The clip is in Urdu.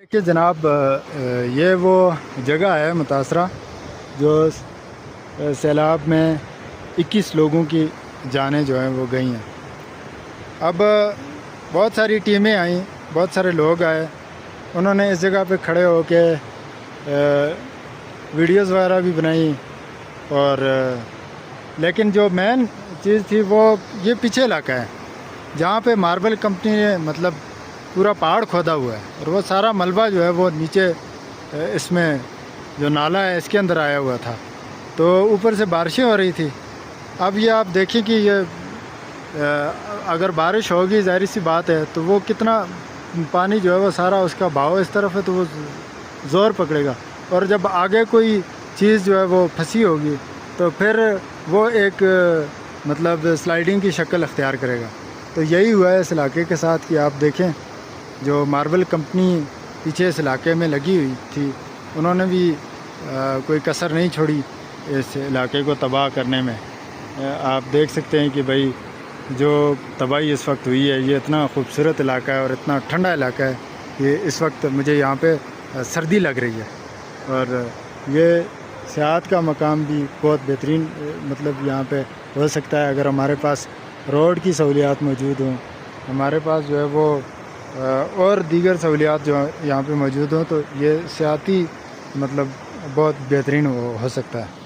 دیکھیے جناب، یہ وہ جگہ ہے متاثرہ جو سیلاب میں 21 لوگوں کی جانیں جو ہیں وہ گئی ہیں۔ اب بہت ساری ٹیمیں آئیں، بہت سارے لوگ آئے، انہوں نے اس جگہ پہ کھڑے ہو کے ویڈیوز وغیرہ بھی بنائیں، اور لیکن جو مین چیز تھی وہ یہ پیچھے علاقہ ہے جہاں پہ ماربل کمپنی نے مطلب پورا پہاڑ کھودا ہوا ہے، اور وہ سارا ملبہ جو ہے وہ نیچے اس میں جو نالا ہے اس کے اندر آیا ہوا تھا، تو اوپر سے بارشیں ہو رہی تھی۔ اب یہ آپ دیکھیں کہ یہ اگر بارش ہوگی ظاہر سی بات ہے تو وہ کتنا پانی جو ہے وہ سارا اس کا بہاؤ اس طرف ہے تو وہ زور پکڑے گا، اور جب آگے کوئی چیز جو ہے وہ پھنسی ہوگی تو پھر وہ ایک مطلب سلائیڈنگ کی شکل اختیار کرے گا۔ تو یہی ہوا ہے اس علاقے کے ساتھ کہ آپ دیکھیں جو ماربل کمپنی پیچھے اس علاقے میں لگی ہوئی تھی انہوں نے بھی کوئی کسر نہیں چھوڑی اس علاقے کو تباہ کرنے میں۔ آپ دیکھ سکتے ہیں کہ بھائی جو تباہی اس وقت ہوئی ہے، یہ اتنا خوبصورت علاقہ ہے اور اتنا ٹھنڈا علاقہ ہے کہ اس وقت مجھے یہاں پہ سردی لگ رہی ہے، اور یہ سیاحت کا مقام بھی بہت بہترین مطلب یہاں پہ ہو سکتا ہے اگر ہمارے پاس روڈ کی سہولیات موجود ہوں، ہمارے پاس جو ہے وہ اور دیگر سہولیات جو یہاں پہ موجود ہوں، تو یہ سیاحتی مطلب بہت بہترین ہو سکتا ہے۔